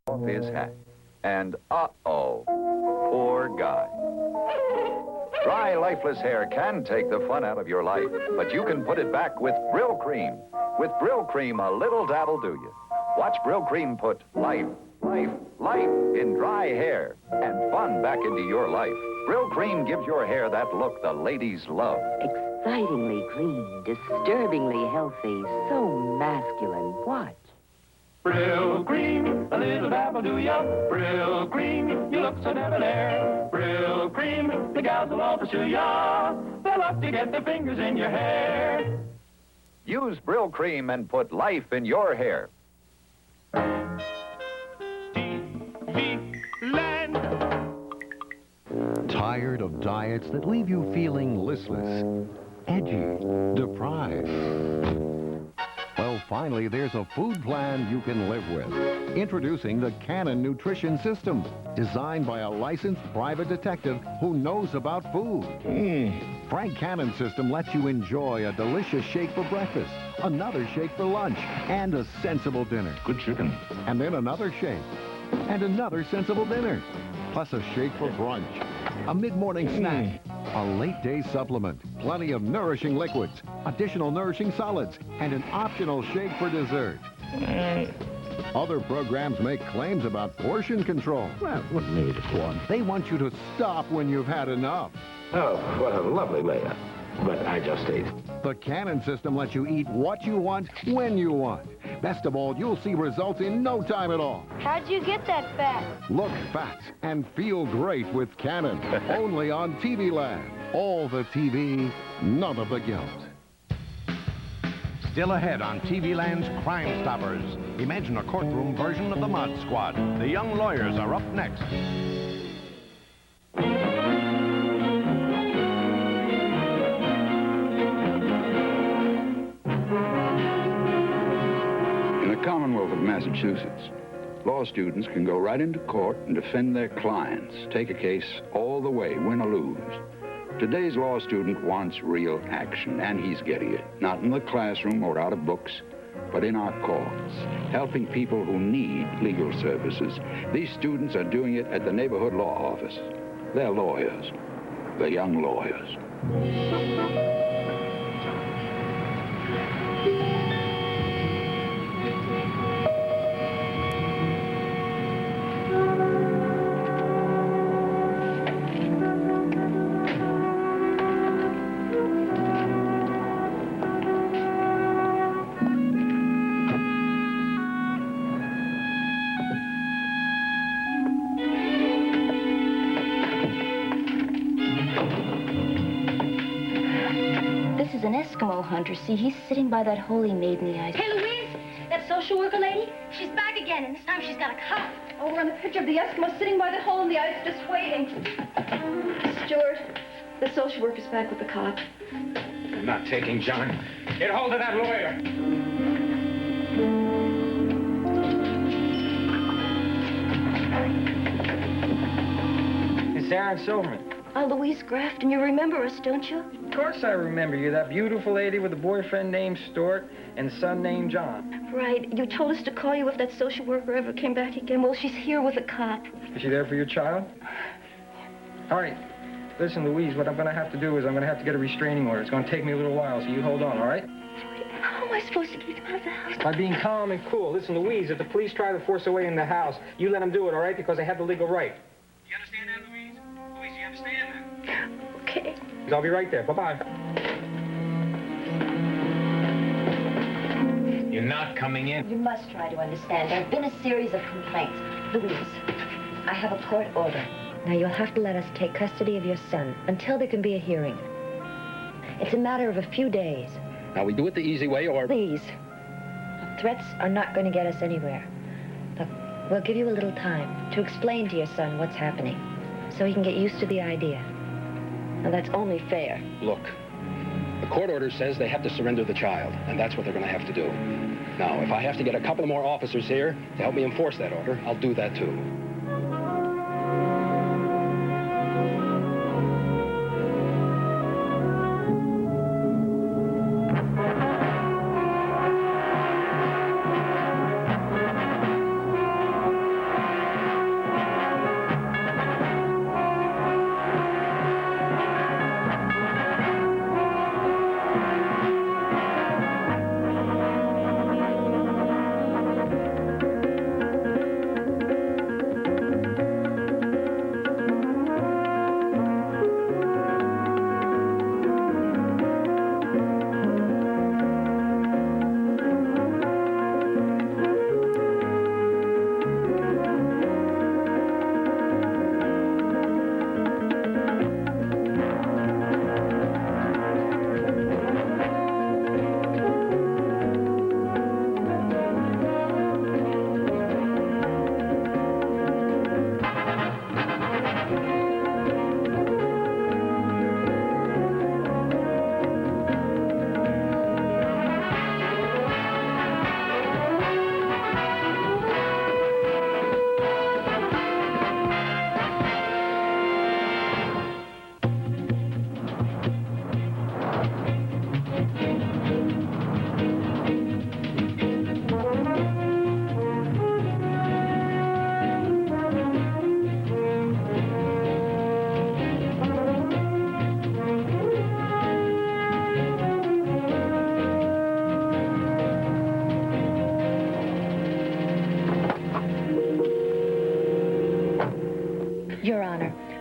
off his hat. And uh-oh, poor guy. Dry, lifeless hair can take the fun out of your life, but you can put it back with Brill Cream. With Brill Cream, a little dabb'll do you. Watch Brill Cream put life in dry hair and fun back into your life. Brill Cream gives your hair that look the ladies love. Excitingly clean, disturbingly healthy, so masculine. Watch. Brill Cream, a little dabble do ya? Brill Cream, you look so debonair. Brill Cream, the gals will all pursue ya. They'll love to get their fingers in your hair. Use Brill Cream and put life in your hair. Tired of diets that leave you feeling listless, edgy, deprived? Well, finally, there's a food plan you can live with. Introducing the Cannon Nutrition System, designed by a licensed private detective who knows about food. Frank Cannon's system lets you enjoy a delicious shake for breakfast, another shake for lunch, and a sensible dinner. Good chicken. And then another shake, and another sensible dinner, plus a shake for brunch, a mid-morning snack, a late-day supplement, plenty of nourishing liquids, additional nourishing solids, and an optional shake for dessert. Other programs make claims about portion control. Well, what made it one? They want you to stop when you've had enough. Oh, what a lovely layout. But I just ate. The Cannon system lets you eat what you want, when you want. Best of all, you'll see results in no time at all. How'd you get that fat? Look fat and feel great with Cannon. Only on TV Land. All the TV, none of the guilt. Still ahead on TV Land's Crime Stoppers. Imagine a courtroom version of the Mod Squad. The young lawyers are up next. In the Commonwealth of Massachusetts, law students can go right into court and defend their clients, take a case all the way, win or lose. Today's law student wants real action, and he's getting it. Not in the classroom or out of books, but in our courts, helping people who need legal services. These students are doing it at the neighborhood law office. They're lawyers. They're young lawyers. This is an Eskimo hunter. See, he's sitting by that hole he made in the ice. Hey, Louise, that social worker lady, she's back again, and this time she's got a cup. Over on the picture of the Eskimo sitting by the hole in the ice, just waiting. Stuart, the social worker's back with the cop. I'm not taking John. Get hold of that lawyer. It's Aaron Silverman. Louise Grafton, you remember us, don't you? Of course I remember you, that beautiful lady with a boyfriend named Stuart and a son named John. Right. You told us to call you if that social worker ever came back again. Well, she's here with a cop. Is she there for your child? All right. Listen, Louise, what I'm going to have to do is I'm going to have to get a restraining order. It's going to take me a little while, so you hold on, all right? How am I supposed to get him out of the house? By being calm and cool. Listen, Louise, if the police try to force their way in the house, you let them do it, all right? Because they have the legal right. You understand that, Louise? Louise, you understand that? Okay. I'll be right there. Bye-bye. You're not coming in. You must try to understand. There have been a series of complaints. Louise, I have a court order. Now, you'll have to let us take custody of your son until there can be a hearing. It's a matter of a few days. Now, we do it the easy way, or... Please. Threats are not going to get us anywhere. Look, we'll give you a little time to explain to your son what's happening so he can get used to the idea. Now, that's only fair. Look, the court order says they have to surrender the child, and that's what they're going to have to do. Now, if I have to get a couple of more officers here to help me enforce that order, I'll do that, too.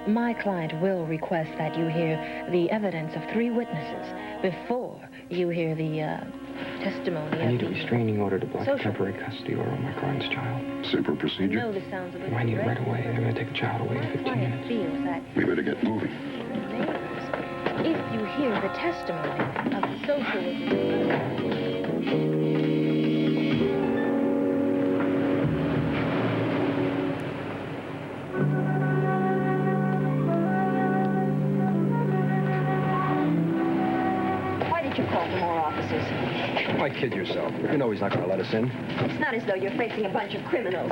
My client will request that you hear the evidence of 3 witnesses before you hear the testimony. I need a restraining order to block Social. temporary custody order on my client's child. Simple procedure. I know this sounds a little I need it right away. They're going to take the child away in 15 minutes. Feels that We better get moving. if you hear the testimony of the social worker. Why did you call for more officers? Why kid yourself? You know he's not going to let us in. It's not as though you're facing a bunch of criminals.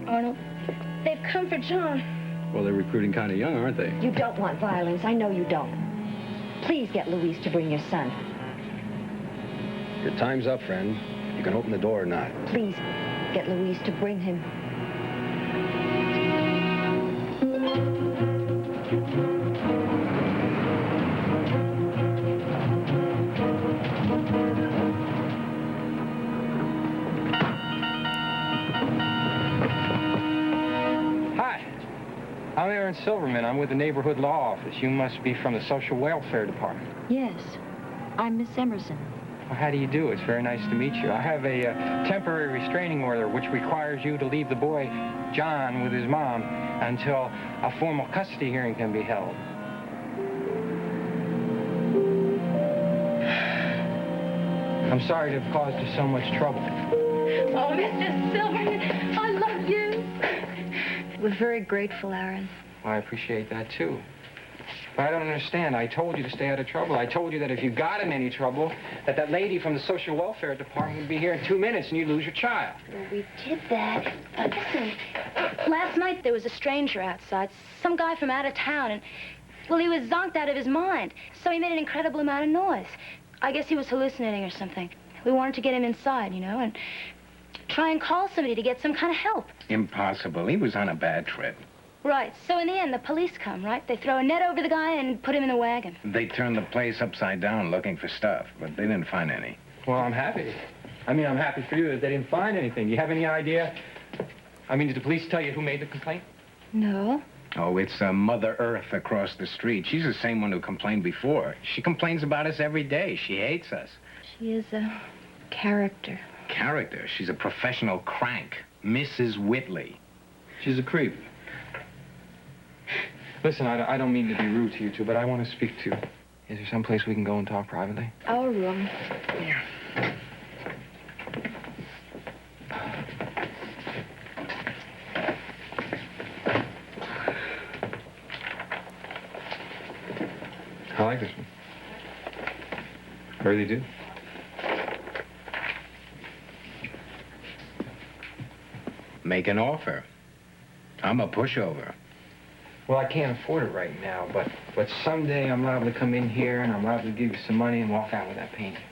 Arnold, they've come for John. Well, they're recruiting kind of young, aren't they? You don't want violence. I know you don't. Please get Louise to bring your son. Your time's up, friend. You can open the door or not. Please get Louise to bring him. Hi. I'm Aaron Silverman. I'm with the neighborhood law office. You must be from the social welfare department. Yes. I'm Miss Emerson. Well, how do you do? It's very nice to meet you. I have a temporary restraining order which requires you to leave the boy, John, with his mom until a formal custody hearing can be held. I'm sorry to have caused you so much trouble. Oh, Mr. Silverman, I love you. We're very grateful, Aaron. Well, I appreciate that, too. But I don't understand. I told you to stay out of trouble. I told you that if you got in any trouble, that lady from the social welfare department would be here in 2 minutes and you'd lose your child. Well, we did that. Listen, last night there was a stranger outside, some guy from out of town, and, well, he was zonked out of his mind. So he made an incredible amount of noise. I guess he was hallucinating or something. We wanted to get him inside, you know, and try and call somebody to get some kind of help. Impossible. He was on a bad trip. Right. So in the end, the police come, right? They throw a net over the guy and put him in a wagon. They turned the place upside down looking for stuff, but they didn't find any. Well, I'm happy. I'm happy for you that they didn't find anything. Do you have any idea? Did the police tell you who made the complaint? No. Oh, it's Mother Earth across the street. She's the same one who complained before. She complains about us every day. She hates us. She is a character. Character? She's a professional crank. Mrs. Whitley. She's a creep. Listen, I don't mean to be rude to you two, but I want to speak to you. Is there some place we can go and talk privately? Our room. Yeah. I like this one. I really do. Make an offer. I'm a pushover. Well, I can't afford it right now, but someday I'm liable to come in here and I'm liable to give you some money and walk out with that painting.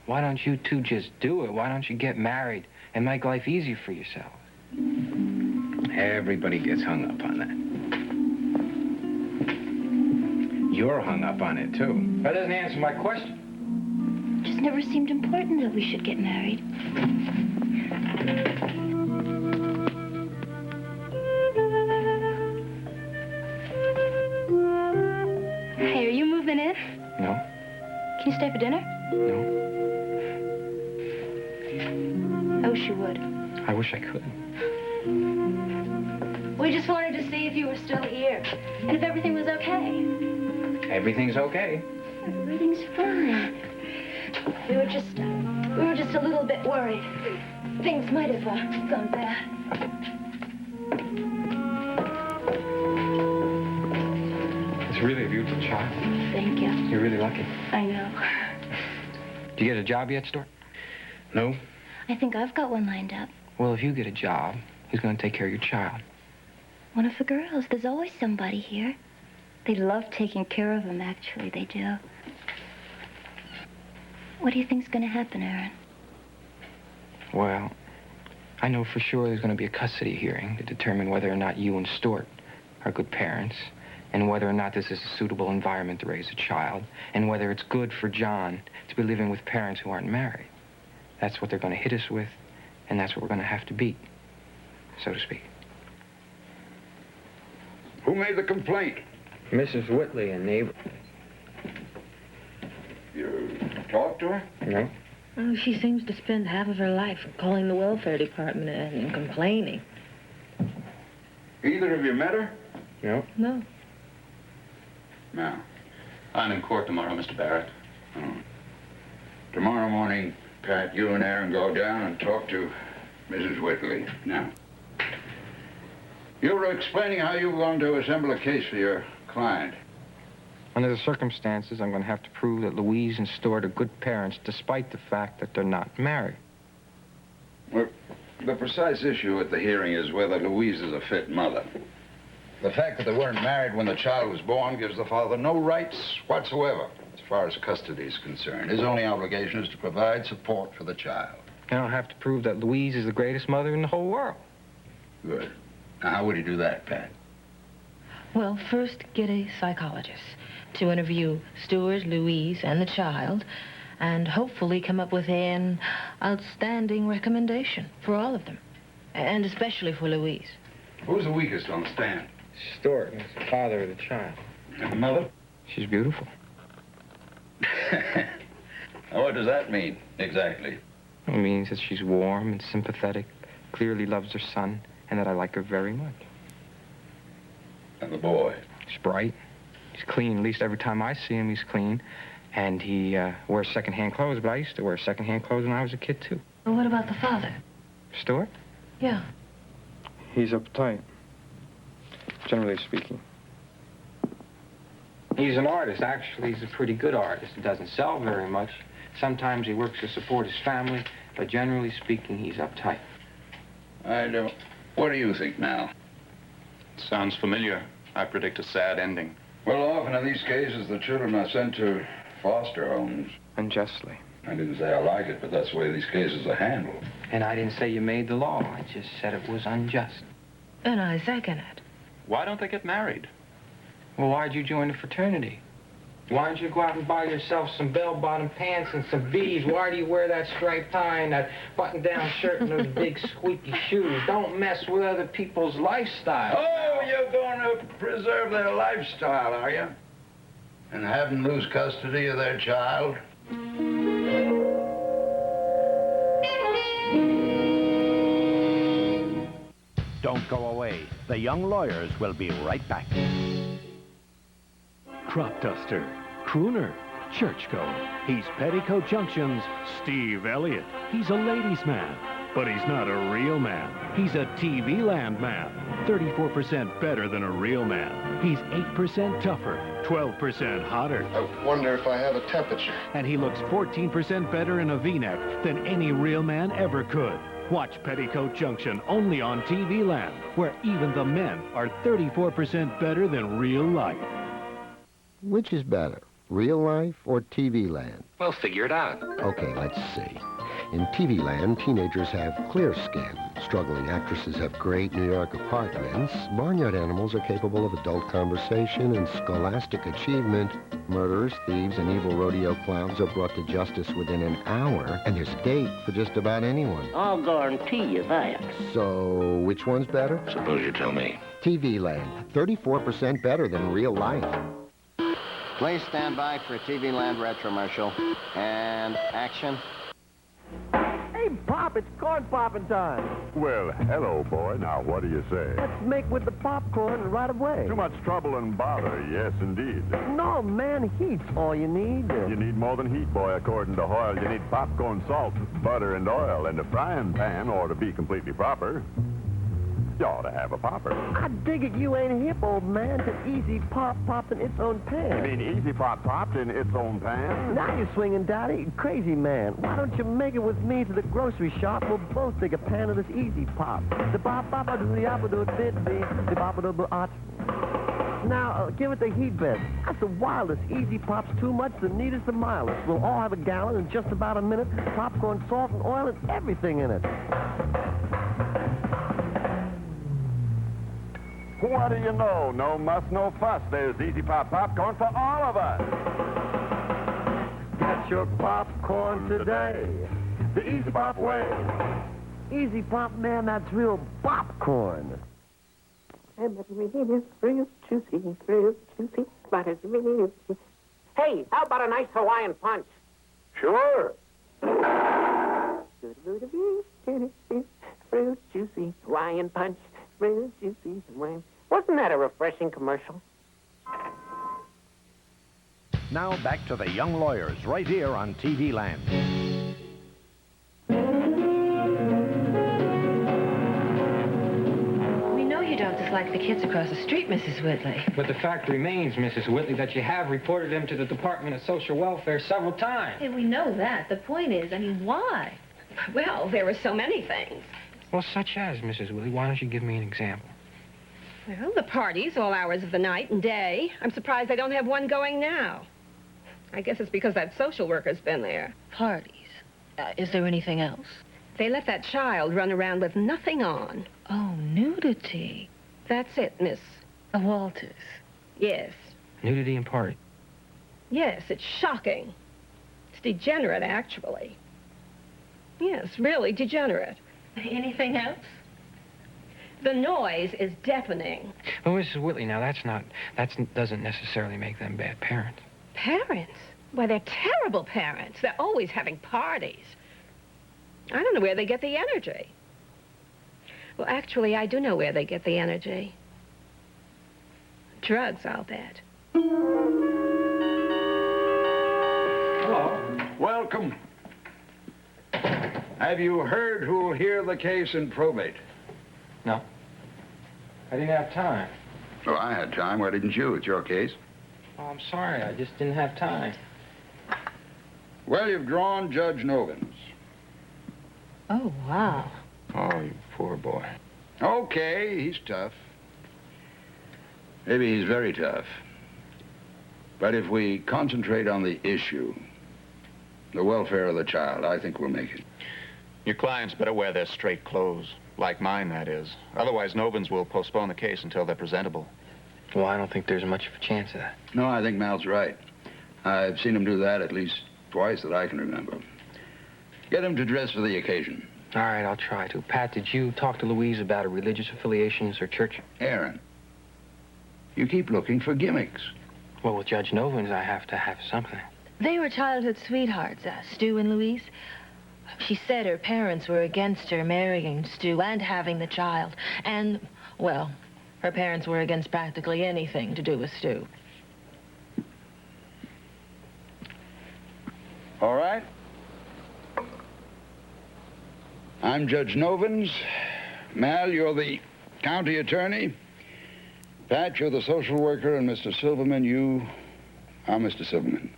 Why don't you two just do it? Why don't you get married and make life easy for yourselves? Everybody gets hung up on that. You're hung up on it, too. That doesn't answer my question. It just never seemed important that we should get married. Hey, are you moving in? No. Can you stay for dinner? No. I wish you would. I wish I could. We just wanted to see if you were still here and if everything was okay. Everything's okay. Everything's fine. We were just a little bit worried. Things might have gone bad. It's really a beautiful child. Thank you. You're really lucky. I know. Do you get a job yet, Stuart? No? I think I've got one lined up. Well, if you get a job, who's going to take care of your child? One of the girls. There's always somebody here. They love taking care of them, actually. They do. What do you think's going to happen, Aaron? Well, I know for sure there's going to be a custody hearing to determine whether or not you and Stuart are good parents, and whether or not this is a suitable environment to raise a child, and whether it's good for John to be living with parents who aren't married. That's what they're going to hit us with, and that's what we're going to have to beat, so to speak. Who made the complaint? Mrs. Whitley, a neighbor. You talked to her? No. Oh, she seems to spend half of her life calling the welfare department and complaining. Either of you met her? No. No. No. I'm in court tomorrow, Mr. Barrett. Oh. Tomorrow morning, Pat, you and Aaron go down and talk to Mrs. Whitley. Now, you were explaining how you were going to assemble a case for your client. Under the circumstances, I'm going to have to prove that Louise and Stuart are good parents, despite the fact that they're not married. Well, the precise issue at the hearing is whether Louise is a fit mother. The fact that they weren't married when the child was born gives the father no rights whatsoever as far as custody is concerned. His only obligation is to provide support for the child. And I'll have to prove that Louise is the greatest mother in the whole world. Good. Now, how would he do that, Pat? Well, first get a psychologist to interview Stuart, Louise, and the child, and hopefully come up with an outstanding recommendation for all of them, and especially for Louise. Who's the weakest on the stand? Stuart is the father of the child. And the mother? She's beautiful. Now, what does that mean, exactly? It means that she's warm and sympathetic, clearly loves her son, and that I like her very much. And the boy? He's bright. He's clean. At least every time I see him, he's clean. And he wears second-hand clothes, but I used to wear second-hand clothes when I was a kid, too. Well, what about the father? Stuart? Yeah. He's uptight, generally speaking. He's an artist. Actually, he's a pretty good artist. He doesn't sell very much. Sometimes he works to support his family, but generally speaking, he's uptight. I don't. What do you think now? Sounds familiar. I predict a sad ending. Well, often in these cases, the children are sent to foster homes. Unjustly. I didn't say I like it, but that's the way these cases are handled. And I didn't say you made the law. I just said it was unjust. And I second it. Why don't they get married? Well, why'd you join the fraternity? Why don't you go out and buy yourself some bell-bottom pants and some V's? Why do you wear that striped tie and that button-down shirt and those big squeaky shoes? Don't mess with other people's lifestyle. Oh, you're going to preserve their lifestyle, are you? And have them lose custody of their child? Don't go away. The Young Lawyers will be right back. Crop duster, crooner, churchgoer. He's Petticoat Junction's Steve Elliott. He's a ladies' man, but he's not a real man. He's a TV land man. 34% better than a real man. He's 8% tougher, 12% hotter. I wonder if I have a temperature. And he looks 14% better in a V-neck than any real man ever could. Watch Petticoat Junction only on TV Land, where even the men are 34% better than real life. Which is better, real life or TV Land? Well, figure it out. Okay, let's see. In TV Land, teenagers have clear skin. Struggling actresses have great New York apartments. Barnyard animals are capable of adult conversation and scholastic achievement. Murderers, thieves, and evil rodeo clowns are brought to justice within an hour, and there's a date for just about anyone. I'll guarantee you that. So, which one's better? Suppose you tell me. TV Land, 34% better than real life. Please stand by for a TV Land retromercial. And action. Hey, Pop, it's corn popping time. Well, hello, boy. Now, what do you say? Let's make with the popcorn right away. Too much trouble and bother, yes, indeed. No, man, heat's all you need. You need more than heat, boy, according to Hoyle. You need popcorn, salt, butter, and oil, and a frying pan ought to be completely proper. You ought to have a popper. I dig it you ain't hip, old man, to Easy Pop popping its own pan. You mean Easy Pop popped in its own pan? Now you're swinging, Daddy. Crazy man. Why don't you make it with me to the grocery shop? We'll both take a pan of this Easy Pop. The bop bop do the apple do bit be the bop do art. Now, give it the heat bed. That's the wildest. Easy Pop's too much, the neatest, the mildest. We'll all have a gallon in just about a minute. Popcorn, salt, and oil, and everything in it. What do you know? No muss, no fuss. There's Easy Pop popcorn for all of us. Get your popcorn today. The Easy Pop way. Easy Pop, man, that's real popcorn. Real juicy, but it's really... Hey, how about a nice Hawaiian punch? Sure. Real juicy Hawaiian punch. Real juicy Hawaiian... Wasn't that a refreshing commercial? Now back to the Young Lawyers right here on TV Land. We know you don't dislike the kids across the street, Mrs. Whitley. But the fact remains, Mrs. Whitley, that you have reported them to the Department of Social Welfare several times. Hey, we know that. The point is, why? Well, there were so many things. Well, such as, Mrs. Whitley, why don't you give me an example? Well, the parties, all hours of the night and day. I'm surprised they don't have one going now. I guess it's because that social worker's been there. Parties. Is there anything else? They let that child run around with nothing on. Oh, nudity. That's it, Miss... Walters. Yes. Nudity and party. Yes, it's shocking. It's degenerate, actually. Yes, really degenerate. Anything else? The noise is deafening. Well, Mrs. Whitley, now that doesn't necessarily make them bad parents. Parents? Why, they're terrible parents. They're always having parties. I don't know where they get the energy. Well, actually, I do know where they get the energy. Drugs, I'll bet. Hello. Welcome. Have you heard who'll hear the case in probate? No. I didn't have time. Oh, I had time. Why didn't you? It's your case. Oh, I'm sorry. I just didn't have time. Well, you've drawn Judge Novins. Oh, wow. Oh, you poor boy. Okay, he's tough. Maybe he's very tough. But if we concentrate on the issue, the welfare of the child, I think we'll make it. Your clients better wear their straight clothes. Like mine, that is. Otherwise, Novins will postpone the case until they're presentable. Well, I don't think there's much of a chance of that. No, I think Mal's right. I've seen him do that at least twice that I can remember. Get him to dress for the occasion. All right, I'll try to. Pat, did you talk to Louise about her religious affiliations or church? Aaron, you keep looking for gimmicks. Well, with Judge Novins, I have to have something. They were childhood sweethearts, Stu and Louise. She said her parents were against her marrying Stu and having the child. And, well, her parents were against practically anything to do with Stu. All right. I'm Judge Novins. Mal, you're the county attorney. Pat, you're the social worker. And Mr. Silverman, you are Mr. Silverman.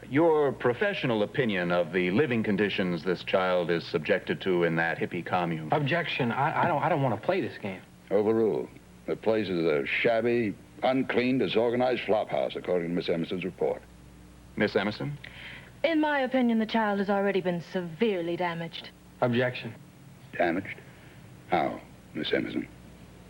Your professional opinion of the living conditions this child is subjected to in that hippie commune. Objection. I don't want to play this game. Overruled. The place is a shabby, unclean, disorganized flophouse, according to Miss Emerson's report. Miss Emerson? In my opinion, the child has already been severely damaged. Objection. Damaged? How, Miss Emerson?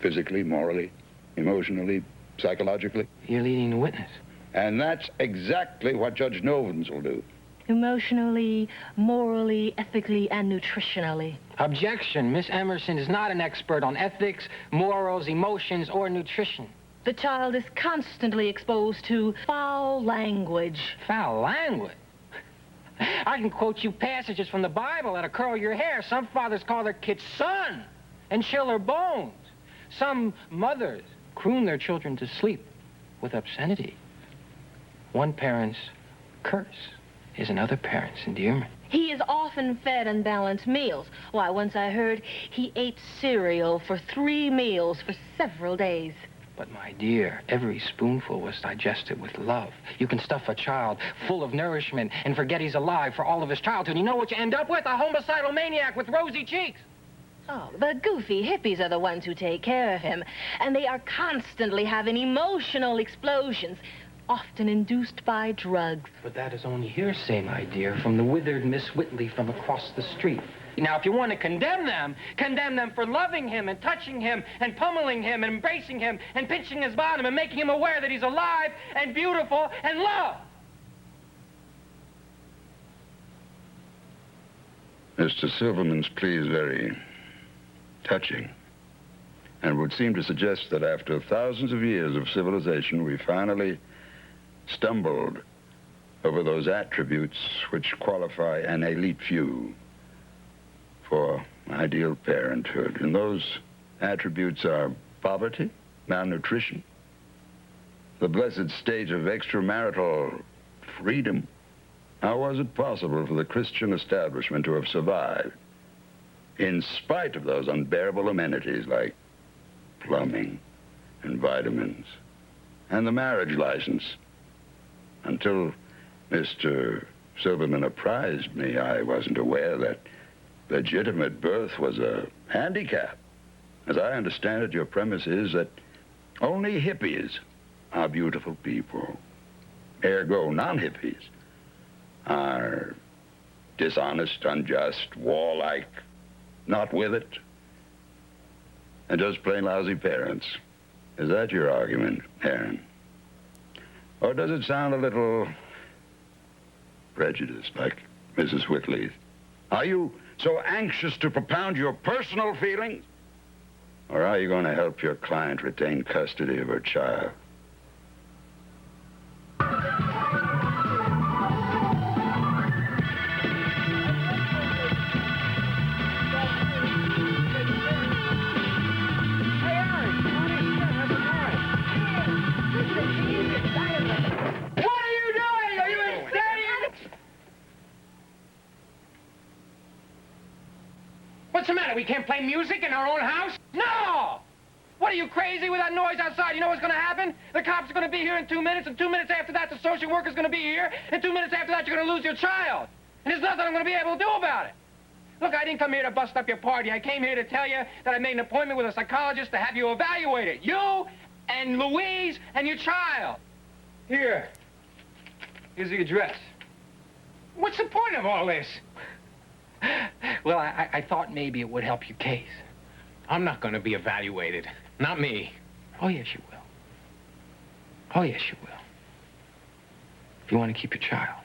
Physically, morally, emotionally, psychologically? You're leading the witness. And that's exactly what Judge Novins will do. Emotionally, morally, ethically, and nutritionally. Objection. Miss Emerson is not an expert on ethics, morals, emotions, or nutrition. The child is constantly exposed to foul language. Foul language? I can quote you passages from the Bible that'll curl your hair. Some fathers call their kids son and chill their bones. Some mothers croon their children to sleep with obscenity. One parent's curse is another parent's endearment. He is often fed unbalanced meals. Why, once I heard he ate cereal for 3 meals for several days. But, my dear, every spoonful was digested with love. You can stuff a child full of nourishment and forget he's alive for all of his childhood. You know what you end up with? A homicidal maniac with rosy cheeks. Oh, the goofy hippies are the ones who take care of him. And they are constantly having emotional explosions, often induced by drugs. But that is only hearsay, my dear, from the withered Miss Whitley from across the street. Now, if you want to condemn them for loving him and touching him and pummeling him and embracing him and pinching his bottom and making him aware that he's alive and beautiful and loved. Mr. Silverman's plea is very touching. and would seem to suggest that after thousands of years of civilization, we finally stumbled over those attributes which qualify an elite few for ideal parenthood. And those attributes are poverty, malnutrition, the blessed state of extramarital freedom. How was it possible for the Christian establishment to have survived in spite of those unbearable amenities like plumbing and vitamins and the marriage license? Until Mr. Silverman apprised me, I wasn't aware that legitimate birth was a handicap. As I understand it, your premise is that only hippies are beautiful people. Ergo, non-hippies are dishonest, unjust, warlike, not with it, and just plain lousy parents. Is that your argument, Aaron? Or does it sound a little prejudiced, like Mrs. Whitley's? Are you so anxious to propound your personal feelings? Or are you going to help your client retain custody of her child? What's the matter? We can't play music in our own house? No! What are you, crazy with that noise outside? You know what's going to happen? The cops are going to be here in 2 minutes, and 2 minutes after that, the social worker's going to be here, and 2 minutes after that, you're going to lose your child. And there's nothing I'm going to be able to do about it. Look, I didn't come here to bust up your party. I came here to tell you that I made an appointment with a psychologist to have you evaluated. You and Louise and your child. Here. Here's the address. What's the point of all this? Well, I thought maybe it would help your case. I'm not going to be evaluated. Not me. Oh, yes, you will. Oh, yes, you will. If you want to keep your child.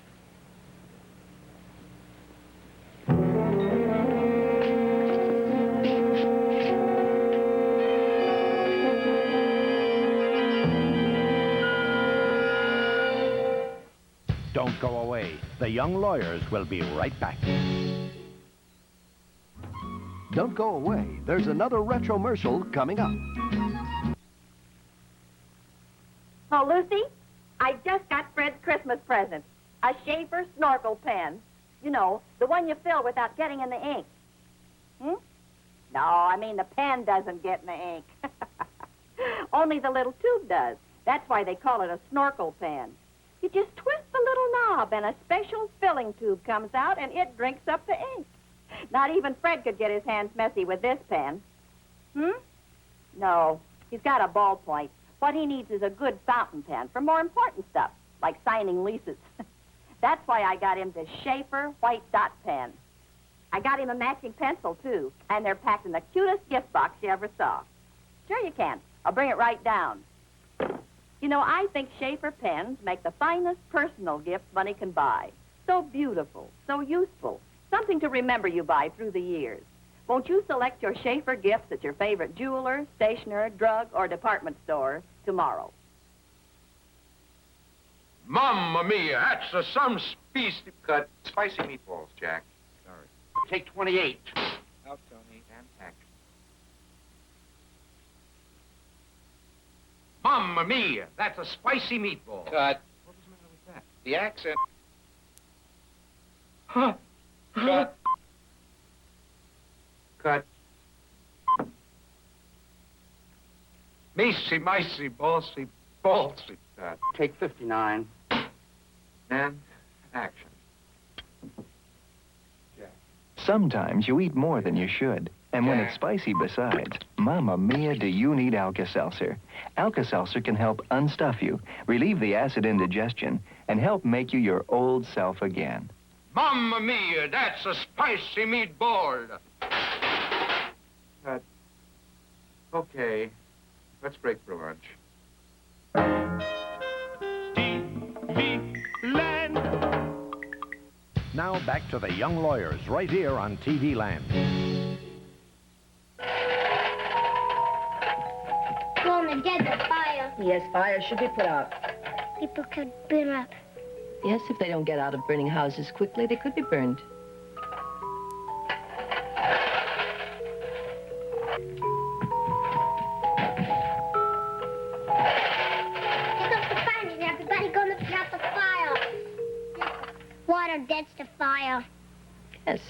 Don't go away. The young lawyers will be right back. Don't go away. There's another retromercial coming up. Oh, Lucy, I just got Fred's Christmas present. A Schaefer snorkel pen. You know, the one you fill without getting in the ink. Hmm? No, I mean the pen doesn't get in the ink. Only the little tube does. That's why they call it a snorkel pen. You just twist the little knob and a special filling tube comes out and it drinks up the ink. Not even Fred could get his hands messy with this pen. Hmm? No, he's got a ballpoint. What he needs is a good fountain pen for more important stuff, like signing leases. That's why I got him the Schaefer white dot pen. I got him a matching pencil, too, and they're packed in the cutest gift box you ever saw. Sure you can. I'll bring it right down. You know, I think Schaefer pens make the finest personal gift money can buy. So beautiful, so useful, something to remember you by through the years. Won't you select your Schaefer gifts at your favorite jeweler, stationer, drug, or department store tomorrow? Mamma mia, that's some species. Cut spicy meatballs, Jack. Sorry. Take 28. Out, Tony, and action. Mamma mia, that's a spicy meatball. Cut. What was the matter with that? The accent. Huh. Cut. Cut. Micey, micey, ballsy, ballsy. Cut. Take 59. And action. Sometimes you eat more than you should. And when it's spicy besides, Mamma Mia, do you need Alka-Seltzer? Alka-Seltzer can help unstuff you, relieve the acid indigestion, and help make you your old self again. Mamma mia, that's a spicy meatball. Cut. Okay, let's break for lunch. TV Land. Now back to the young lawyers right here on TV Land. to get the fire. Yes, fire should be put out. People could burn up. Yes, if they don't get out of burning houses quickly, they could be burned. Pick up the fire and everybody gonna put out the fire. Water deads the fire. Yes.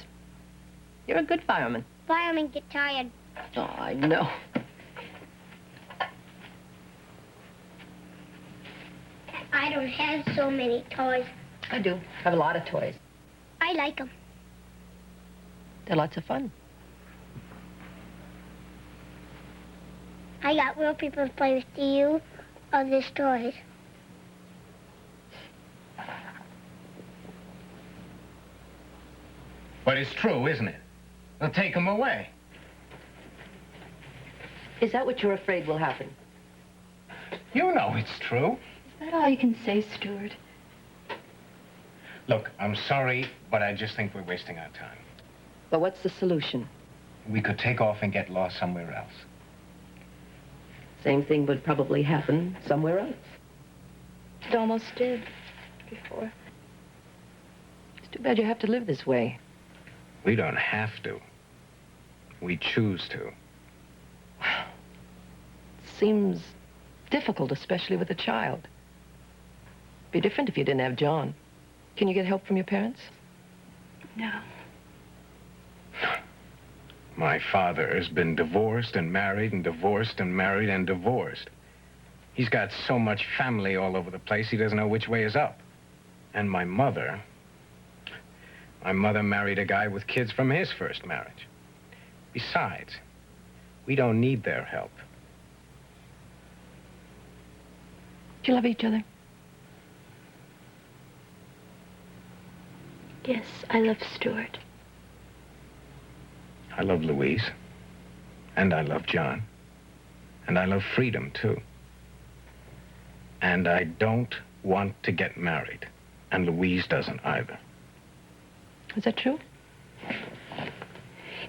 You're a good fireman. Firemen get tired. Oh, I know. I don't have so many toys. I do. I have a lot of toys. I like them. They're lots of fun. I got real people to play with. Do you? Or just toys? But it's true, isn't it? They'll take them away. Is that what you're afraid will happen? You know it's true. Is that all you can say, Stuart? Look, I'm sorry, but I just think we're wasting our time. But what's the solution? We could take off and get lost somewhere else. Same thing would probably happen somewhere else. It almost did before. It's too bad you have to live this way. We don't have to. We choose to. Seems difficult, especially with a child. Be different if you didn't have John. Can you get help from your parents? No. My father has been divorced and married and divorced and married and divorced. He's got so much family all over the place, he doesn't know which way is up. And my mother married a guy with kids from his first marriage. Besides, we don't need their help. Do you love each other? Yes, I love Stuart. I love Louise. And I love John. And I love freedom, too. And I don't want to get married. And Louise doesn't either. Is that true?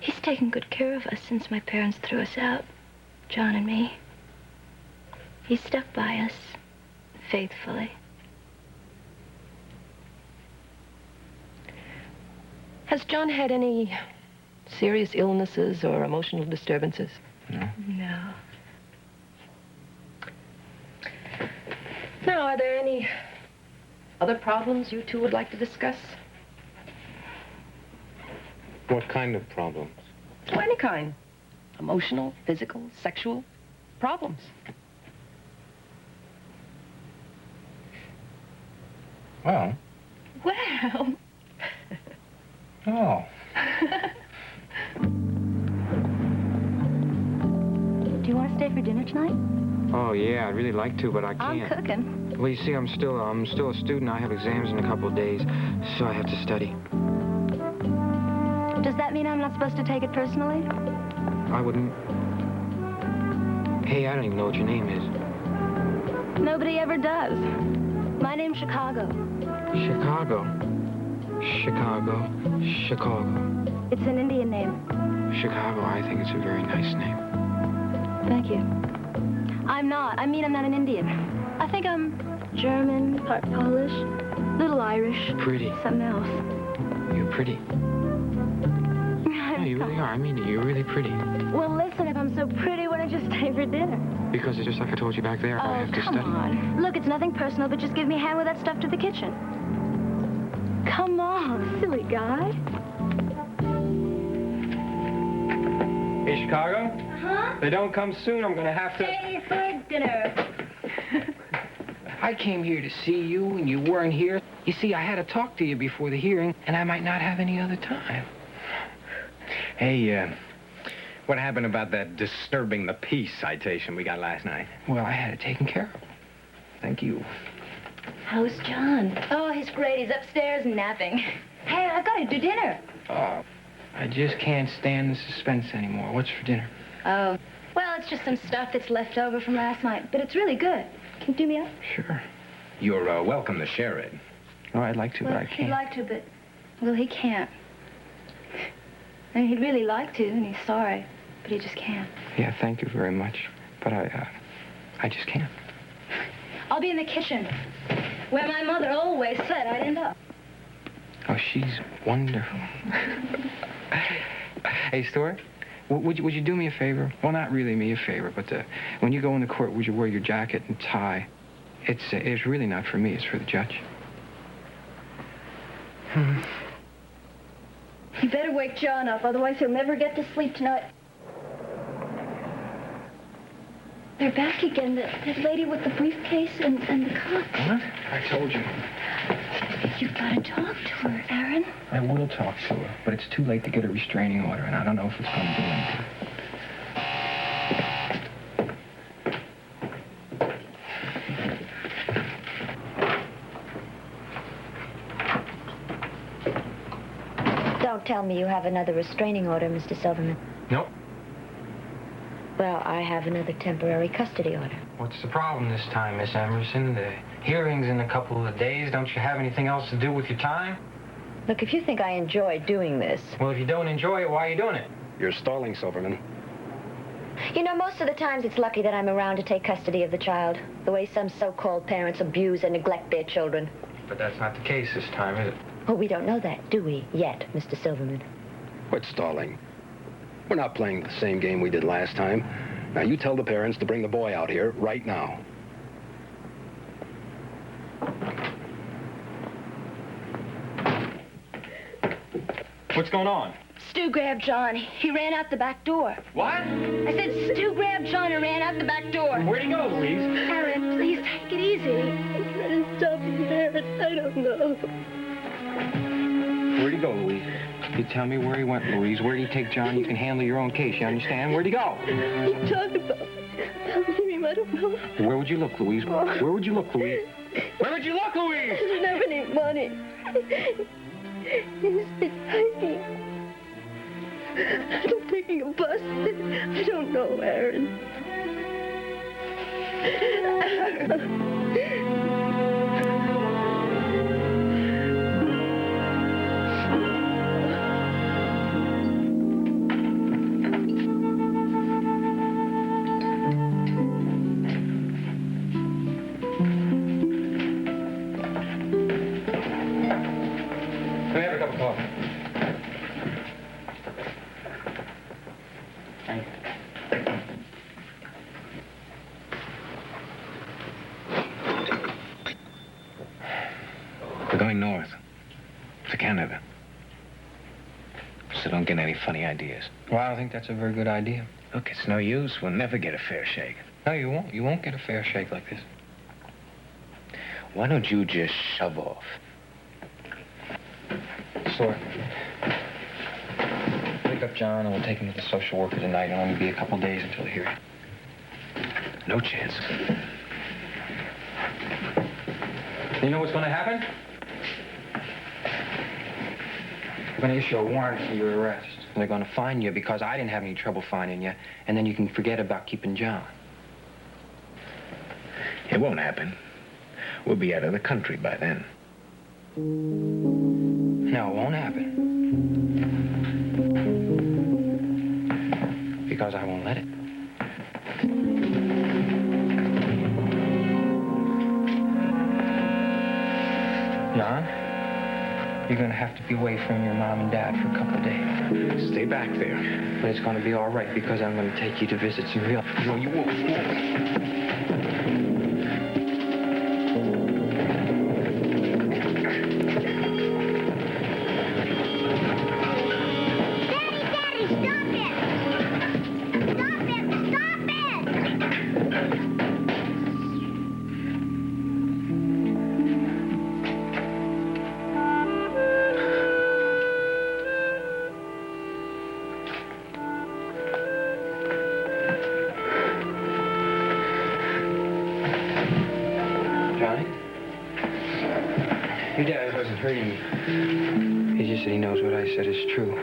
He's taken good care of us since my parents threw us out, John and me. He stuck by us faithfully. Has John had any serious illnesses or emotional disturbances? No. No. Now, are there any other problems you two would like to discuss? What kind of problems? Oh, any kind. Emotional, physical, sexual problems. Well. Well. Oh. Do you want to stay for dinner tonight? Oh, yeah, I'd really like to, but I can't. I'm cooking. Well, you see, I'm still a student. I have exams in a couple of days, so I have to study. Does that mean I'm not supposed to take it personally? I wouldn't. Hey, I don't even know what your name is. Nobody ever does. My name's Chicago. Chicago. Chicago. It's an Indian name. Chicago, I think it's a very nice name. Thank you. I'm not. I mean, I'm not an Indian. I think I'm German, part Polish, little Irish. Pretty. Something else. You're pretty. No, you really are. I mean it. You're really pretty. Well, listen, if I'm so pretty, why don't you stay for dinner? Because it's just like I told you back there, I have to come study. on. Look, it's nothing personal, but just give me a hand with that stuff to the kitchen. Come on, silly guy. Hey, Chicago? Uh-huh? If they don't come soon, I'm gonna have to... Stay for dinner. I came here to see you, and you weren't here. You see, I had to talk to you before the hearing, and I might not have any other time. Hey, what happened about that disturbing the peace citation we got last night? Well, I had it taken care of. Thank you. How's John? Oh, he's great. He's upstairs napping. Hey, I've got to do dinner. Oh, I just can't stand the suspense anymore. What's for dinner? Oh, well, it's just some stuff that's left over from last night, but it's really good. Can you do me up? Sure. You're welcome to share it. Oh, I'd like to, Well, but I he'd can't. like to, but, well, he can't. I mean, he'd really like to, and he's sorry, but he just can't. Yeah, thank you very much. But I just can't. I'll be in the kitchen, where my mother always said I'd end up. Oh, she's wonderful. Hey, Stuart, would you do me a favor? Well, not really me a favor, but when you go in the court, would you wear your jacket and tie? It's really not for me. It's for the judge. You better wake John up, otherwise he'll never get to sleep tonight. They're back again, that lady with the briefcase and the cops. What? I told you. You've got to talk to her, Aaron. I will talk to her, but it's too late to get a restraining order, and I don't know if it's going to do anything. Don't tell me you have another restraining order, Mr. Silverman. Nope. Well, I have another temporary custody order. What's the problem this time, Miss Emerson? The hearing's in a couple of days. Don't you have anything else to do with your time? Look, if you think I enjoy doing this... Well, if you don't enjoy it, why are you doing it? You're stalling, Silverman. You know, most of the times it's lucky that I'm around to take custody of the child, the way some so-called parents abuse and neglect their children. But that's not the case this time, is it? Oh, we don't know that, do we, yet, Mr. Silverman? Quit stalling. We're not playing the same game we did last time. Now, you tell the parents to bring the boy out here right now. What's going on? Stu grabbed John. He ran out the back door. What? I said Stu grabbed John and ran out the back door. Where'd he go, Louise? Aaron, please take it easy. I'm trying to stop him, Aaron. I don't know. Where'd he go, Louise? You tell me where he went, Louise. Where'd he take John? You can handle your own case, you understand? Where'd he go? He talked about him. I don't know. Where would you look, Louise? Where would you look, Louise? Where would you look, Louise? He didn't have any money. He's been hiding. I'm taking a bus. I don't know, Aaron. Let me have a cup of coffee. Thank you. We're going north to Canada. So don't get any funny ideas. Well, I don't think that's a very good idea. Look, it's no use. We'll never get a fair shake. No, you won't. You won't get a fair shake like this. Why don't you just shove off? Sure. Wake up John and we'll take him to the social worker tonight. It'll only be a couple days until the hearing. No chance. You know what's going to happen? They're going to issue a warrant for your arrest. And they're going to fine you because I didn't have any trouble finding you. And then you can forget about keeping John. It won't happen. We'll be out of the country by then. No, it won't happen. Because I won't let it. John, you're going to have to be away from your mom and dad for a couple of days. Stay back there. But it's going to be all right because I'm going to take you to visit some real... You won't. Your dad wasn't hurting me. He just said he knows what I said is true.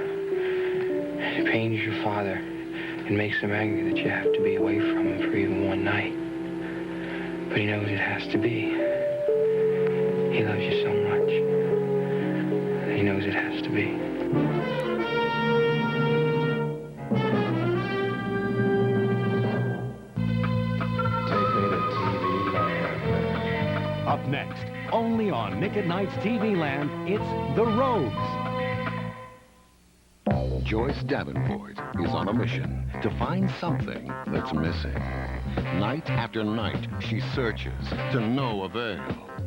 It pains your father and makes him angry that you have to be away from him for even one night. But he knows it has to be. He loves you so much. He knows it has to be. Take me to Only on Nick at Night's TV Land, it's The Rogues. Joyce Davenport is on a mission to find something that's missing. Night after night, she searches to no avail.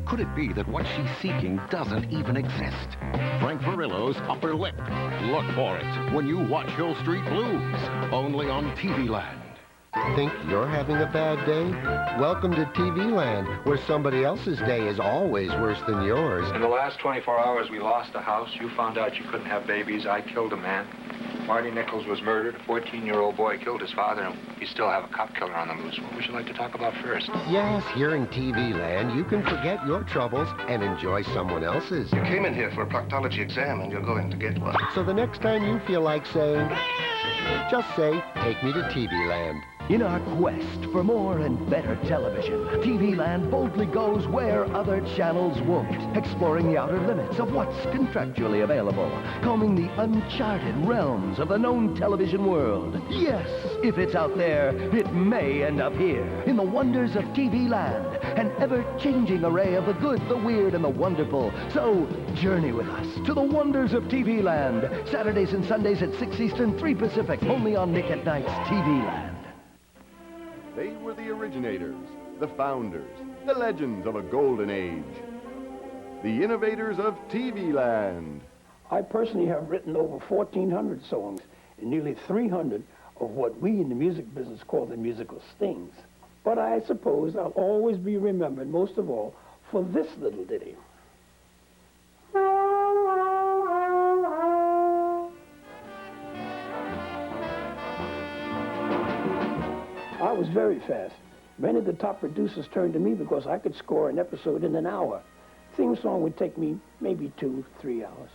Could it be that what she's seeking doesn't even exist? Frank Varillo's Upper Lip. Look for it when you watch Hill Street Blues, only on TV Land. Think you're having a bad day? Welcome to TV Land, where somebody else's day is always worse than yours. In the last 24 hours, we lost a house. You found out you couldn't have babies. I killed a man. Marty Nichols was murdered. A 14-year-old boy killed his father, and we still have a cop killer on the loose. What would you like to talk about first? Yes, here in TV Land, you can forget your troubles and enjoy someone else's. You came in here for a proctology exam, and you're going to get one. So the next time you feel like saying, just say, take me to TV Land. In our quest for more and better television, TV Land boldly goes where other channels won't, exploring the outer limits of what's contractually available, combing the uncharted realms of the known television world. Yes, if it's out there, it may end up here, in the wonders of TV Land, an ever-changing array of the good, the weird, and the wonderful. So, journey with us to the wonders of TV Land, Saturdays and Sundays at 6 Eastern, 3 Pacific, only on Nick at Night's TV Land. They were the originators, the founders, the legends of a golden age. The innovators of TV Land. I personally have written over 1,400 songs and nearly 300 of what we in the music business call the musical stings. But I suppose I'll always be remembered, most of all, for this little ditty. I was very fast. Many of the top producers turned to me because I could score an episode in an hour. Theme song would take me maybe 2-3 hours.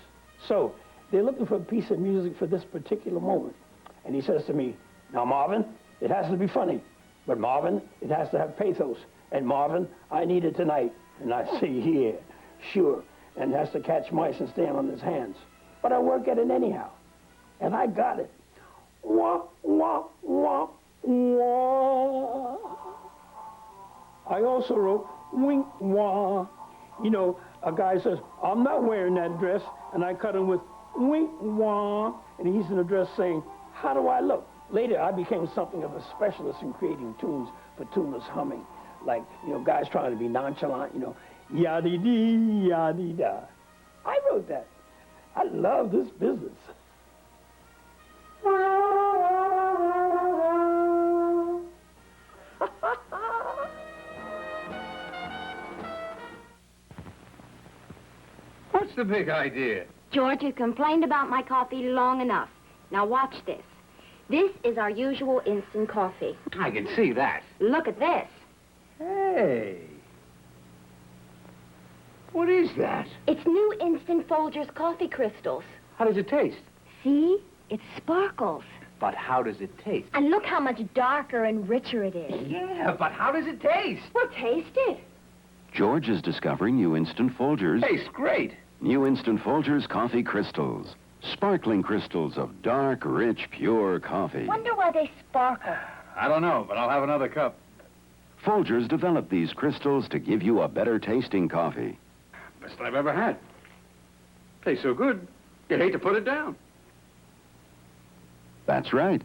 So they're looking for a piece of music for this particular moment. And he says to me, now Marvin, it has to be funny. But Marvin, it has to have pathos. And Marvin, I need it tonight. And I say, yeah, sure. And it has to catch mice and stand on his hands. But I work at it anyhow. And I got it. Wah, wah, wah. I also wrote wink wah. You know, a guy says, I'm not wearing that dress, and I cut him with wink wah, and he's in the dress saying, how do I look? Later, I became something of a specialist in creating tunes for tuneless humming. Like, you know, guys trying to be nonchalant, you know, yaddy-dee, yaddy-da. I wrote that. I love this business. What's the big idea? George, you complained about my coffee long enough. Now watch this. This is our usual instant coffee. I can see that. Look at this. Hey. What is that? It's new Instant Folgers coffee crystals. How does it taste? See? It sparkles. But how does it taste? And look how much darker and richer it is. Yeah, but how does it taste? Well, taste it. George is discovering new Instant Folgers. Tastes great. New Instant Folgers coffee crystals. Sparkling crystals of dark, rich, pure coffee. Wonder why they sparkle. I don't know, but I'll have another cup. Folgers developed these crystals to give you a better tasting coffee. Best I've ever had. Tastes so good, you'd hate to put it down. That's right.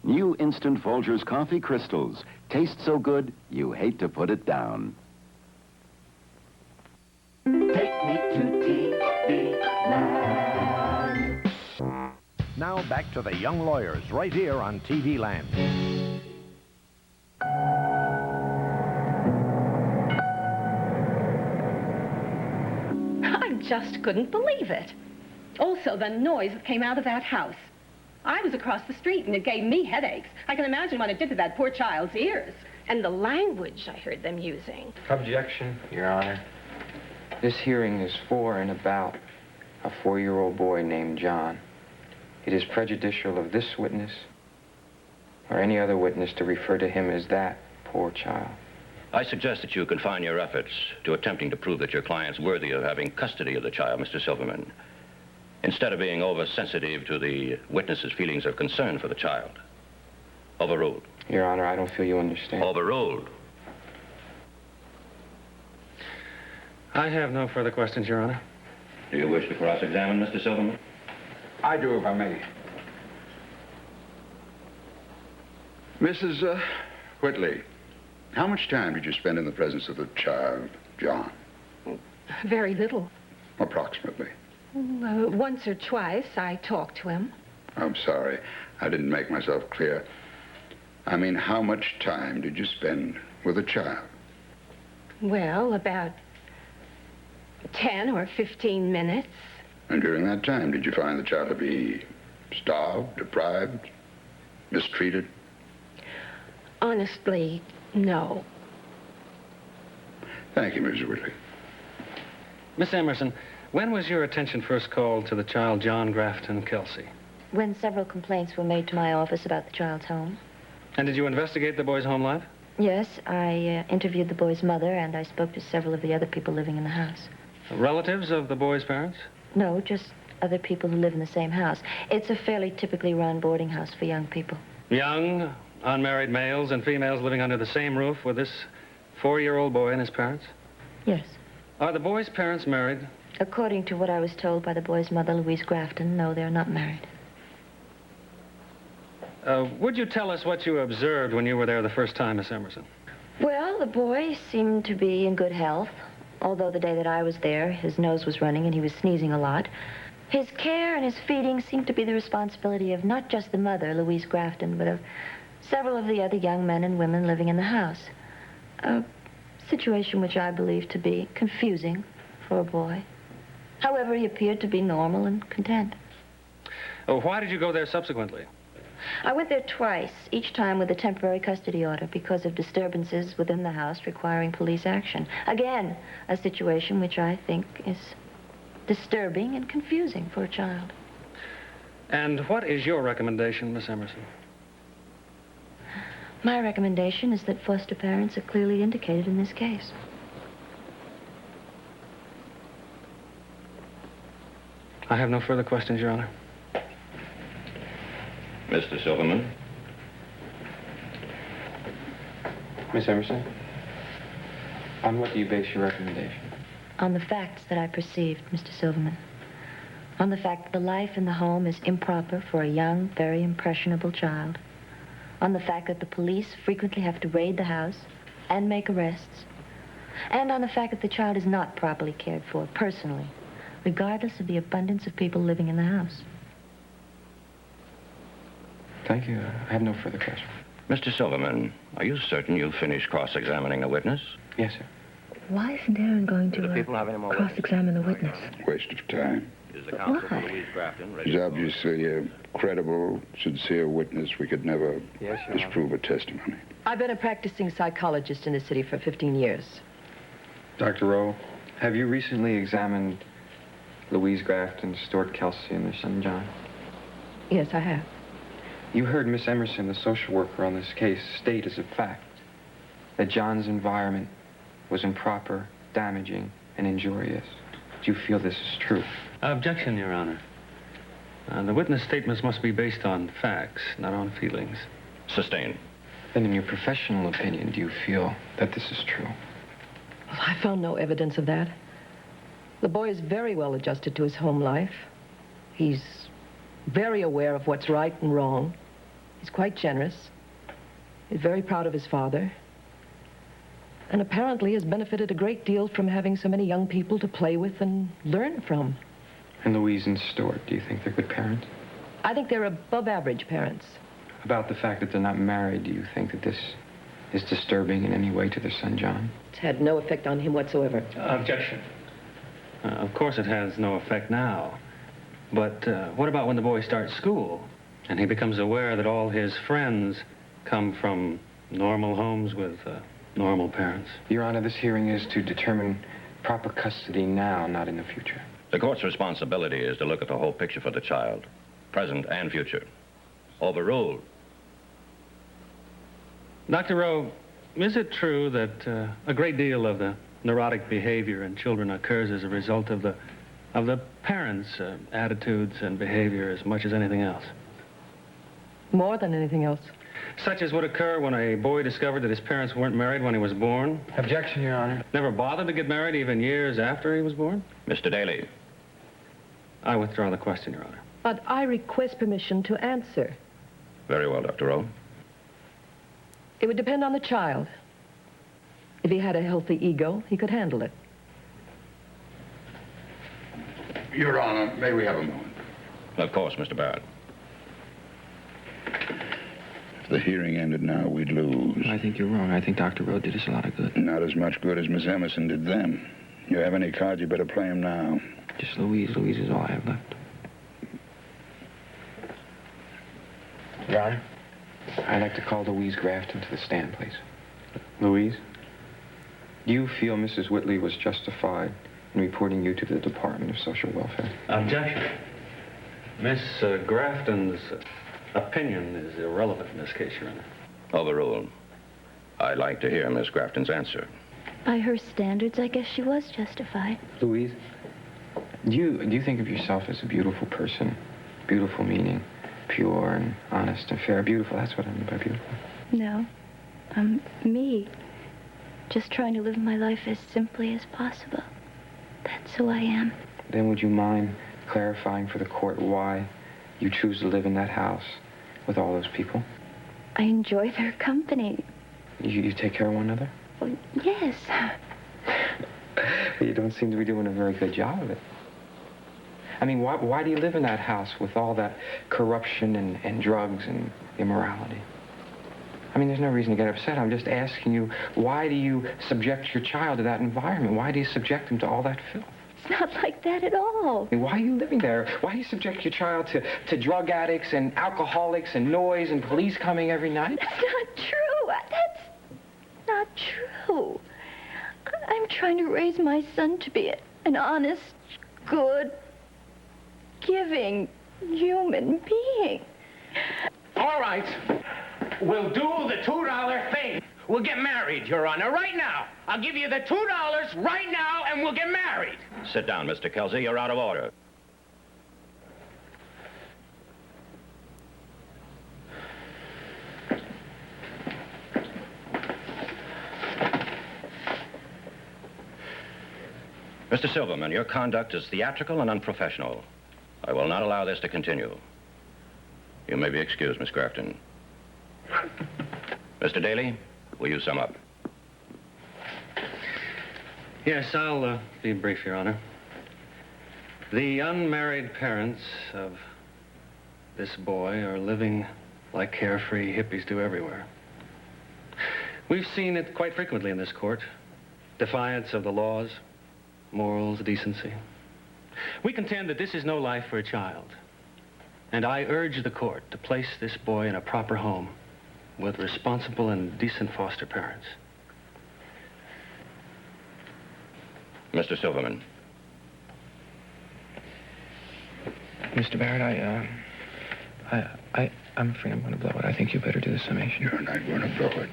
New Instant Folgers coffee crystals. Taste so good, you hate to put it down. Take me to TV Land. Now back to the young lawyers right here on TV Land. I just couldn't believe it. Also, the noise that came out of that house. I was across the street, and it gave me headaches. I can imagine what it did to that poor child's ears. And the language I heard them using. Objection, Your Honor. This hearing is for and about a 4-year-old boy named John. It is prejudicial of this witness or any other witness to refer to him as that poor child. I suggest that you confine your efforts to attempting to prove that your client's worthy of having custody of the child, Mr. Silverman, instead of being oversensitive to the witness's feelings of concern for the child. Overruled. Your Honor, I don't feel you understand. Overruled. I have no further questions, Your Honor. Do you wish to cross-examine Mr. Silverman? I do, if I may. Mrs. Whitley, how much time did you spend in the presence of the child, John? Very little. Approximately. Once or twice I talked to him. I'm sorry. I didn't make myself clear. I mean, how much time did you spend with the child? Well, about 10 or 15 minutes. And during that time, did you find the child to be starved, deprived, mistreated? Honestly, no. Thank you, Mrs. Whitley. Miss Emerson, when was your attention first called to the child John Grafton Kelsey? When several complaints were made to my office about the child's home. And did you investigate the boy's home life? Yes, I interviewed the boy's mother, and I spoke to several of the other people living in the house. Relatives of the boy's parents? No, just other people who live in the same house. It's a fairly typically run boarding house for young people. Young, unmarried males and females living under the same roof with this 4-year-old boy and his parents? Yes. Are the boy's parents married? According to what I was told by the boy's mother, Louise Grafton, no, they're not married. Would you tell us what you observed when you were there the first time, Miss Emerson? Well, the boy seemed to be in good health, although the day that I was there, his nose was running and he was sneezing a lot. His care and his feeding seemed to be the responsibility of not just the mother, Louise Grafton, but of several of the other young men and women living in the house. A situation which I believe to be confusing for a boy. However, he appeared to be normal and content. Why did you go there subsequently? I went there twice, each time with a temporary custody order because of disturbances within the house requiring police action. Again, a situation which I think is disturbing and confusing for a child. And what is your recommendation, Miss Emerson? My recommendation is that foster parents are clearly indicated in this case. I have no further questions, Your Honor. Mr. Silverman? Miss Emerson, on what do you base your recommendation? On the facts that I perceived, Mr. Silverman. On the fact that the life in the home is improper for a young, very impressionable child. On the fact that the police frequently have to raid the house and make arrests. And on the fact that the child is not properly cared for, personally, regardless of the abundance of people living in the house. Thank you. I have no further questions. Mr. Silverman, are you certain you've finished cross-examining the witness? Yes, sir. Why isn't Aaron going to cross-examine the witness? Waste of time. Is the counsel for Louise Grafton ready? He's obviously a credible, sincere witness. We could never disprove a testimony. I've been a practicing psychologist in the city for 15 years. Dr. Rowe, have you recently examined Louise Grafton, Stuart Kelsey, and their son, John? Yes, I have. You heard Miss Emerson, the social worker on this case, state as a fact that John's environment was improper, damaging, and injurious. Do you feel this is true? Objection, Your Honor. The witness statements must be based on facts, not on feelings. Sustained. Then in your professional opinion, do you feel that this is true? Well, I found no evidence of that. The boy is very well adjusted to his home life. He's very aware of what's right and wrong. He's quite generous. He's very proud of his father. And apparently has benefited a great deal from having so many young people to play with and learn from. And Louise and Stuart, do you think they're good parents? I think they're above-average parents. About the fact that they're not married, do you think that this is disturbing in any way to their son, John? It's had no effect on him whatsoever. Objection. Of course it has no effect now. But what about when the boy starts school and he becomes aware that all his friends come from normal homes with normal parents? Your Honor, this hearing is to determine proper custody now, not in the future. The court's responsibility is to look at the whole picture for the child, present and future. Overruled. Dr. Rowe, is it true that a great deal of the neurotic behavior in children occurs as a result of the parents' attitudes and behavior as much as anything else? More than anything else. Such as would occur when a boy discovered that his parents weren't married when he was born. Objection, Your Honor. Never bothered to get married even years after he was born? Mr. Daly. I withdraw the question, Your Honor. But I request permission to answer. Very well, Dr. Rowe. It would depend on the child. If he had a healthy ego, he could handle it. Your Honor, may we have a moment? Of course, Mr. Barrett. If the hearing ended now, we'd lose. I think you're wrong. I think Dr. Rowe did us a lot of good. Not as much good as Miss Emerson did them. You have any cards, you better play them now. Just Louise. Louise is all I have left. Your Honor, I'd like to call Louise Grafton to the stand, please. Louise, do you feel Mrs. Whitley was justified in reporting you to the Department of Social Welfare? Objection. Miss Grafton's opinion is irrelevant in this case, Your Honor. Overruled. I'd like to hear Miss Grafton's answer. By her standards, I guess she was justified. Louise, do you think of yourself as a beautiful person? Beautiful meaning pure and honest and fair. Beautiful, that's what I mean by beautiful. No. I'm me. Just trying to live my life as simply as possible. That's who I am. Then would you mind clarifying for the court why you choose to live in that house with all those people? I enjoy their company. You take care of one another? Well, yes. You don't seem to be doing a very good job of it. I mean, why do you live in that house with all that corruption and drugs and immorality? I mean, there's no reason to get upset. I'm just asking you, why do you subject your child to that environment? Why do you subject him to all that filth? It's not like that at all. I mean, why are you living there? Why do you subject your child to drug addicts and alcoholics and noise and police coming every night? That's not true. That's not true. I'm trying to raise my son to be an honest, good, giving human being. All right. We'll do the $2 thing. We'll get married, Your Honor, right now. I'll give you the $2 right now, and we'll get married. Sit down, Mr. Kelsey. You're out of order. Mr. Silverman, your conduct is theatrical and unprofessional. I will not allow this to continue. You may be excused, Miss Grafton. Mr. Daly, will you sum up? Yes, I'll be brief, Your Honor. The unmarried parents of this boy are living like carefree hippies do everywhere. We've seen it quite frequently in this court. Defiance of the laws, morals, decency. We contend that this is no life for a child. And I urge the court to place this boy in a proper home with responsible and decent foster parents. Mr. Silverman. Mr. Barrett, I'm afraid I'm going to blow it. I think you better do the summation. You're not going to blow it.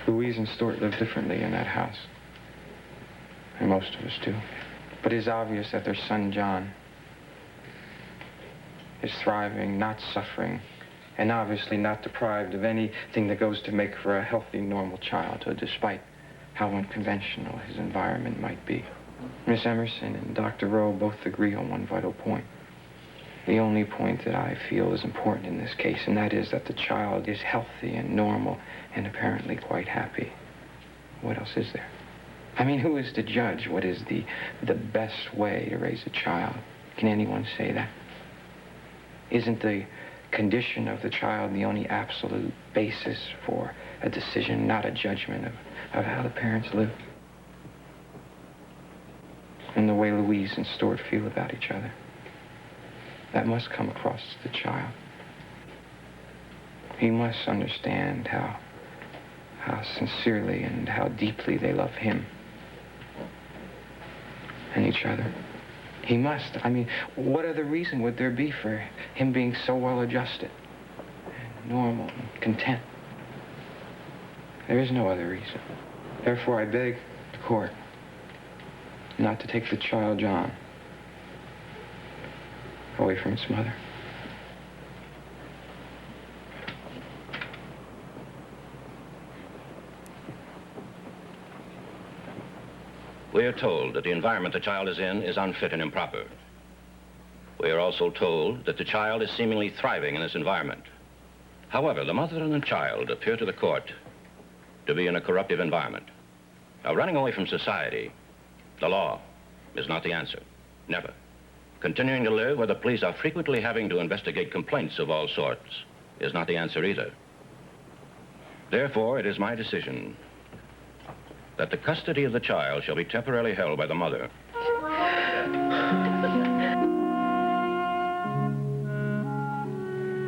Louise and Stuart live differently in that house. And most of us do. But it's obvious that their son, John, is thriving, not suffering, and obviously not deprived of anything that goes to make for a healthy, normal childhood, despite how unconventional his environment might be. Miss Emerson and Dr. Rowe both agree on one vital point. The only point that I feel is important in this case, and that is that the child is healthy and normal and apparently quite happy. What else is there? I mean, who is to judge what is the best way to raise a child? Can anyone say that? Isn't the condition of the child the only absolute basis for a decision, not a judgment of how the parents live? And the way Louise and Stuart feel about each other. That must come across to the child. He must understand how sincerely and how deeply they love him and each other. He must. I mean, what other reason would there be for him being so well adjusted and normal and content? There is no other reason. Therefore, I beg the court not to take the child, John, away from its mother. We are told that the environment the child is in is unfit and improper. We are also told that the child is seemingly thriving in this environment. However, the mother and the child appear to the court to be in a corruptive environment. Now, running away from society, the law, is not the answer. Never. Continuing to live where the police are frequently having to investigate complaints of all sorts is not the answer either. Therefore, it is my decision that the custody of the child shall be temporarily held by the mother.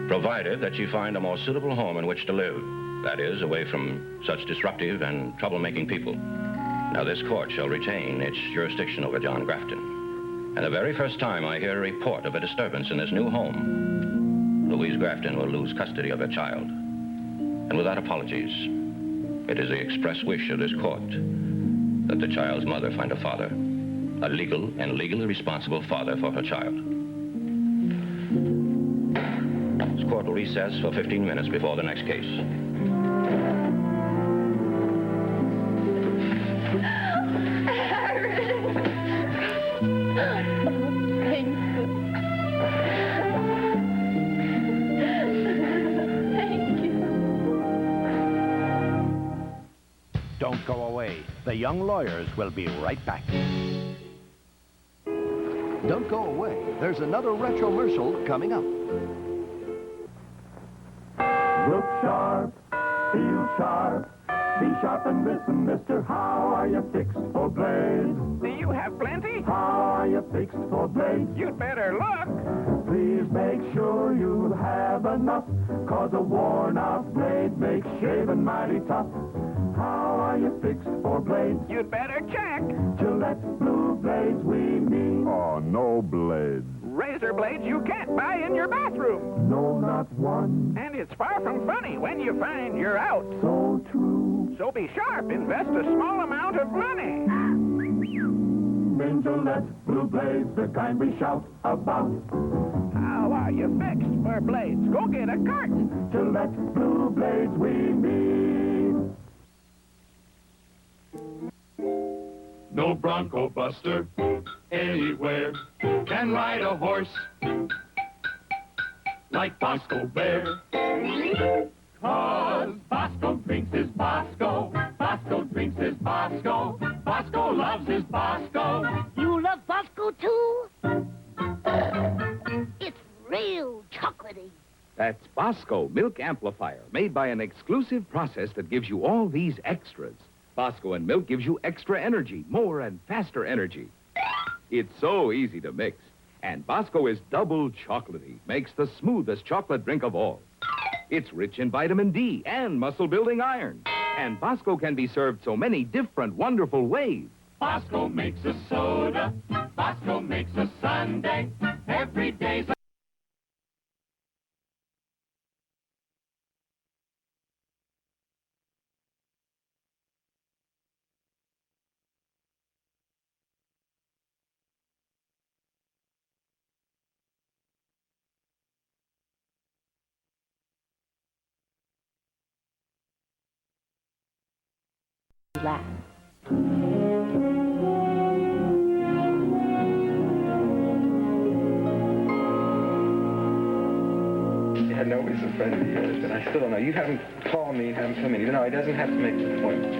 Provided that she find a more suitable home in which to live. That is, away from such disruptive and troublemaking people. Now, this court shall retain its jurisdiction over John Grafton. And the very first time I hear a report of a disturbance in this new home, Louise Grafton will lose custody of her child. And without apologies, it is the express wish of this court that the child's mother find a father, a legal and legally responsible father for her child. This court will recess for 15 minutes before the next case. Don't go away. The young lawyers will be right back. Don't go away. There's another retromercial coming up. Look sharp, feel sharp, be sharp and listen, mister. How are you fixed for blades? Do you have plenty? How are you fixed for blades? You'd better look. Please make sure you have enough, 'cause a worn-out blade makes shaving mighty tough. How are you fixed for blades? You'd better check. Gillette blue blades we mean. Oh, no blades. Razor blades you can't buy in your bathroom. No, not one. And it's far from funny when you find you're out. So true. So be sharp. Invest a small amount of money. In Gillette blue blades, the kind we shout about. How are you fixed for blades? Go get a carton. Gillette blue blades we mean. No Bronco Buster anywhere can ride a horse like Bosco Bear. 'Cause Bosco drinks his Bosco. Bosco drinks his Bosco. Bosco loves his Bosco. You love Bosco too? It's real chocolatey. That's Bosco Milk Amplifier, made by an exclusive process that gives you all these extras. Bosco and milk gives you extra energy, more and faster energy. It's so easy to mix. And Bosco is double chocolatey, makes the smoothest chocolate drink of all. It's rich in vitamin D and muscle-building iron. And Bosco can be served so many different wonderful ways. Bosco makes a soda. Bosco makes a sundae. Every day's a... Laugh. Yeah, nobody's a friend of yours, but I still don't know. You haven't called me and haven't come in. You know, he doesn't have to make an appointment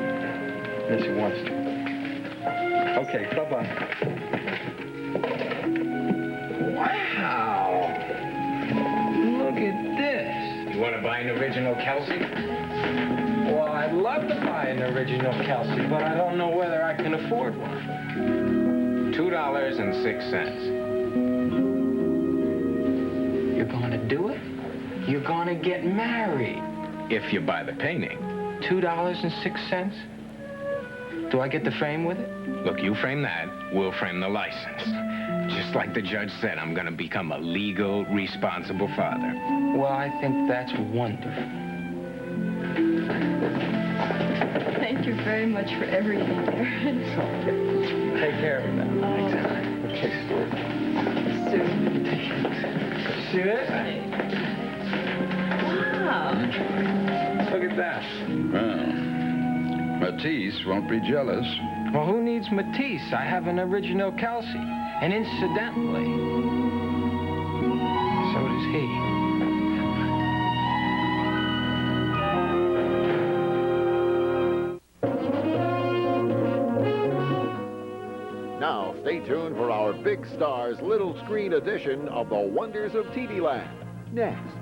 unless he wants to. Okay, bye-bye. Wow! Look at this. You want to buy an original Kelsey? Well, I'd love to buy an original Kelsey, but I don't know whether I can afford one. $2.06. You're going to do it? You're going to get married. If you buy the painting. $2.06? Do I get the frame with it? Look, you frame that, we'll frame the license. Just like the judge said, I'm going to become a legal, responsible father. Well, I think that's wonderful. Thank you very very much for everything, dear. Take care of it then. Thanks, Anna. Okay, Stuart. See this? Wow. Look at that. Well, Matisse won't be jealous. Well, who needs Matisse? I have an original Kelsey. And incidentally, so does he. Now, stay tuned for our Big Stars Little Screen edition of The Wonders of TV Land. Next.